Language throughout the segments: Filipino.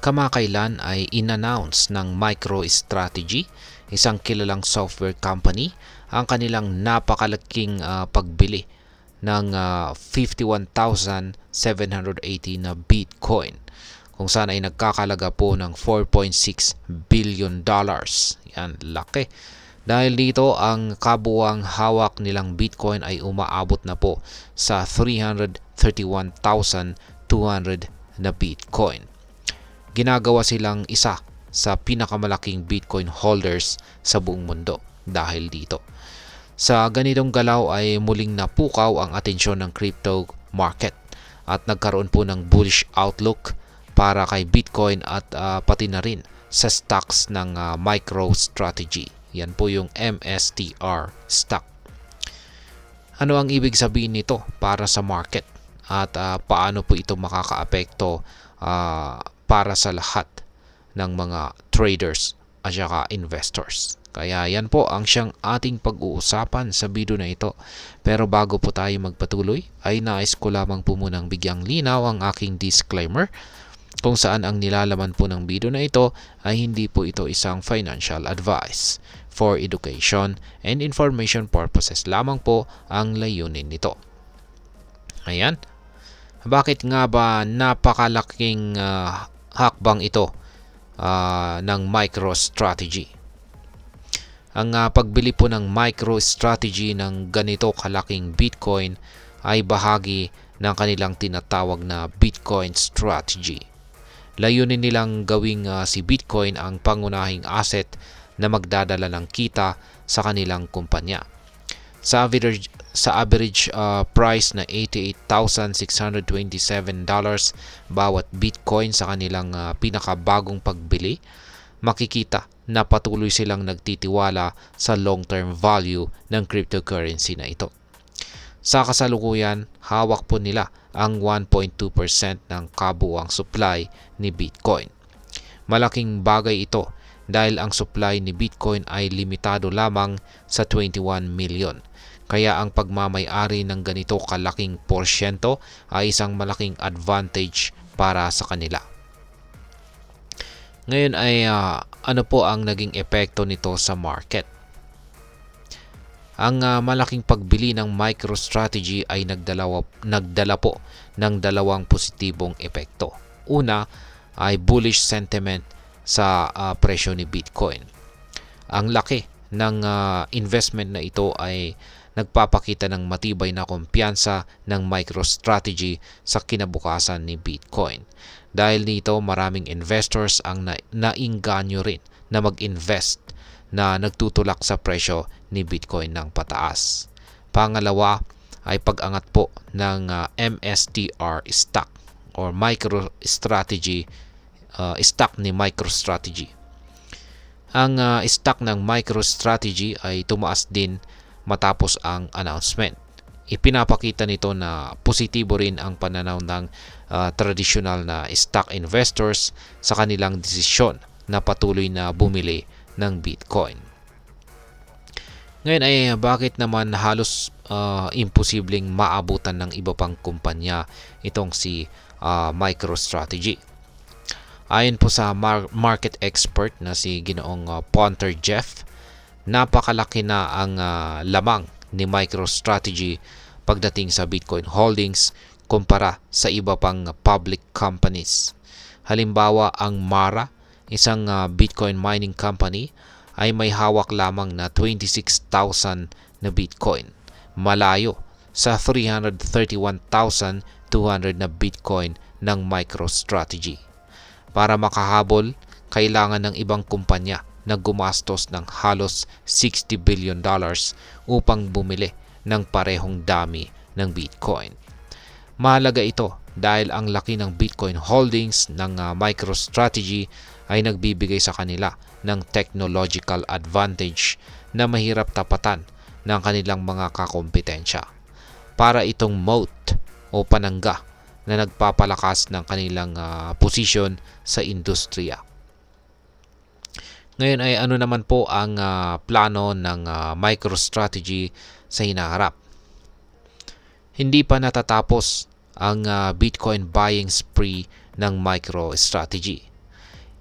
Kamakailan ay in-announce ng MicroStrategy, isang kilalang software company, ang kanilang napakalaking pagbili ng 51,780 na Bitcoin, kung saan ay nagkakalaga po ng $4.6 billion. Yan, laki. Dahil dito, ang kabuuang hawak nilang Bitcoin ay umaabot na po sa 331,200 na Bitcoin. Ginagawa silang isa sa pinakamalaking Bitcoin holders sa buong mundo dahil dito. Sa ganitong galaw ay muling napukaw ang atensyon ng crypto market at nagkaroon po ng bullish outlook para kay Bitcoin at pati na rin sa stocks ng MicroStrategy. Yan po yung MSTR stock. Ano ang ibig sabihin nito para sa market at paano po ito makakaapekto para sa lahat ng mga traders at saka investors? Kaya yan po ang siyang ating pag-uusapan sa video na ito. Pero bago po tayo magpatuloy, ay nais ko lamang po munang bigyang linaw ang aking disclaimer kung saan ang nilalaman po ng video na ito ay hindi po ito isang financial advice. For education and information purposes lamang po ang layunin nito. Ayan. Bakit nga ba napakalaking hakbang ito ng MicroStrategy? Ang pagbili po ng MicroStrategy ng ganito kalaking Bitcoin ay bahagi ng kanilang tinatawag na Bitcoin strategy. Layunin nilang gawing si Bitcoin ang pangunahing asset na magdadala ng kita sa kanilang kumpanya. Sa average price na $88,627 bawat Bitcoin sa kanilang pinakabagong pagbili, makikita na patuloy silang nagtitiwala sa long-term value ng cryptocurrency na ito. Sa kasalukuyan, hawak po nila ang 1.2% ng kabuuang supply ni Bitcoin. Malaking bagay ito dahil ang supply ni Bitcoin ay limitado lamang sa 21 million. Kaya ang pagmamay-ari ng ganito kalaking porsyento ay isang malaking advantage para sa kanila. Ngayon ay ano po ang naging epekto nito sa market? Ang malaking pagbili ng MicroStrategy ay nagdala po ng dalawang positibong epekto. Una ay bullish sentiment sa presyo ni Bitcoin. Ang laki ng investment na ito ay nagpapakita ng matibay na kumpiyansa ng MicroStrategy sa kinabukasan ni Bitcoin. Dahil dito, maraming investors ang nainganyo rin na mag-invest na nagtutulak sa presyo ni Bitcoin ng pataas. Pangalawa ay pag-angat po ng MSTR stock or MicroStrategy stock ni MicroStrategy. Ang stock ng MicroStrategy ay tumaas din matapos ang announcement. Ipinapakita nito na positibo rin ang pananaw ng tradisyonal na stock investors sa kanilang desisyon na patuloy na bumili ng Bitcoin. Ngayon ay bakit naman halos imposibleng maabutan ng iba pang kumpanya itong si MicroStrategy? Ayon po sa market expert na si Ginoong Ponter Jeff, napakalaki na ang lamang ni MicroStrategy pagdating sa Bitcoin holdings kumpara sa iba pang public companies. Halimbawa, ang Mara, isang Bitcoin mining company, ay may hawak lamang na 26,000 na Bitcoin, malayo sa 331,200 na Bitcoin ng MicroStrategy. Para makahabol, kailangan ng ibang kumpanya na gumastos ng halos $60 billion upang bumili ng parehong dami ng Bitcoin. Mahalaga ito dahil ang laki ng Bitcoin holdings ng MicroStrategy ay nagbibigay sa kanila ng technological advantage na mahirap tapatan ng kanilang mga kakompetensya. Para itong moat o panangga na nagpapalakas ng kanilang posisyon sa industriya. Ngayon ay ano naman po ang plano ng MicroStrategy sa hinaharap? Hindi pa natatapos ang Bitcoin buying spree ng MicroStrategy.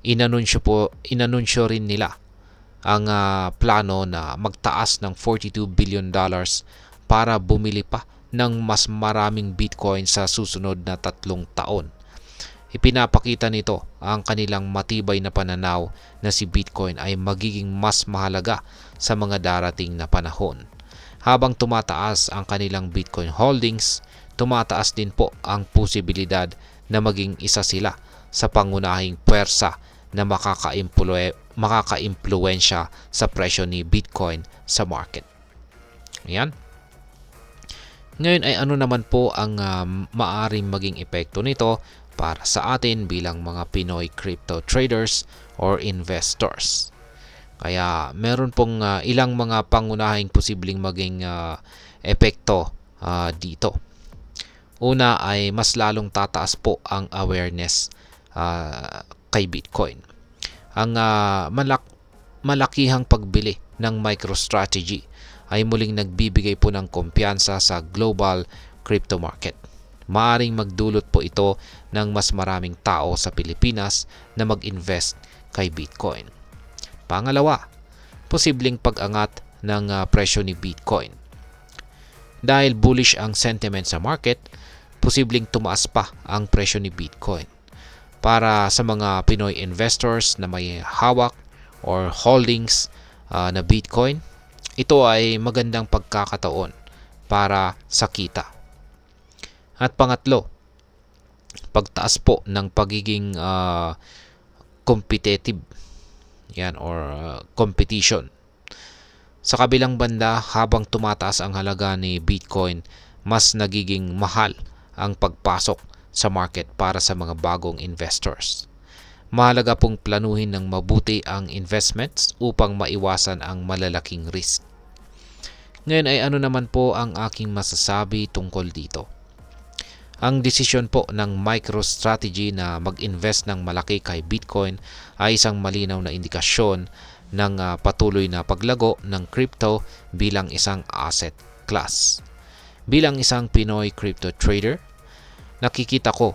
inanunsyo rin nila ang plano na magtaas ng $42 billion para bumili pa ng mas maraming Bitcoin sa susunod na 3 taon. Ipinapakita nito ang kanilang matibay na pananaw na si Bitcoin ay magiging mas mahalaga sa mga darating na panahon. Habang tumataas ang kanilang Bitcoin holdings, tumataas din po ang posibilidad na maging isa sila sa pangunahing puwersa na makaka-impluwensya sa presyo ni Bitcoin sa market. Ayan. Ngayon ay ano naman po ang maaring maging epekto nito para sa atin bilang mga Pinoy crypto traders or investors. Kaya meron pong ilang mga pangunahing posibleng maging epekto dito. Una ay mas lalong tataas po ang awareness kay Bitcoin. Ang malakihang pagbili ng MicroStrategy ay muling nagbibigay po ng kumpiyansa sa global crypto market. Maaring magdulot po ito ng mas maraming tao sa Pilipinas na mag-invest kay Bitcoin. Pangalawa, posibleng pag-angat ng presyo ni Bitcoin. Dahil bullish ang sentiment sa market, posibleng tumaas pa ang presyo ni Bitcoin. Para sa mga Pinoy investors na may hawak or holdings na Bitcoin, ito ay magandang pagkakataon para sa kita. At pangatlo, pagtaas po ng pagiging competitive or competition. Sa kabilang banda, habang tumataas ang halaga ni Bitcoin, mas nagiging mahal ang pagpasok sa market para sa mga bagong investors. Mahalaga pong planuhin ng mabuti ang investments upang maiwasan ang malalaking risk. Ngayon ay ano naman po ang aking masasabi tungkol dito? Ang desisyon po ng MicroStrategy na mag-invest ng malaki kay Bitcoin ay isang malinaw na indikasyon ng patuloy na paglago ng crypto bilang isang asset class. Bilang isang Pinoy crypto trader, nakikita ko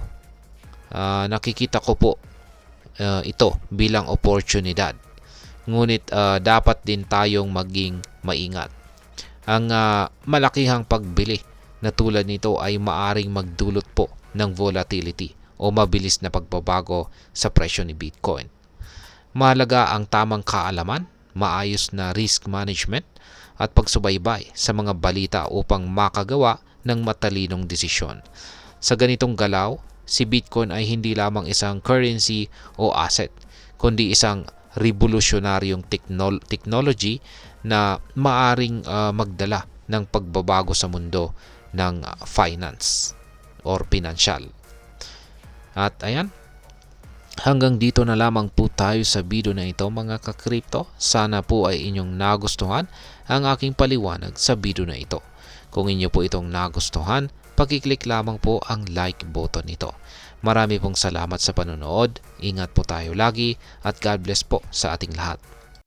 po ito bilang oportunidad. Ngunit dapat din tayong maging maingat. Ang malakihang pagbili na tulad nito ay maaring magdulot po ng volatility o mabilis na pagbabago sa presyo ni Bitcoin. Mahalaga ang tamang kaalaman, maayos na risk management at pagsubaybay sa mga balita upang makagawa ng matalinong desisyon. Sa ganitong galaw, si Bitcoin ay hindi lamang isang currency o asset, kundi isang revolusyonaryong technology na maaring magdala ng pagbabago sa mundo ng finance or pinansyal. At ayan, hanggang dito na lamang po tayo sa video na ito mga ka-crypto. Sana po ay inyong nagustuhan ang aking paliwanag sa video na ito. Kung inyo po itong nagustuhan, pag-click lamang po ang like button nito. Marami pong salamat sa panonood. Ingat po tayo lagi at God bless po sa ating lahat.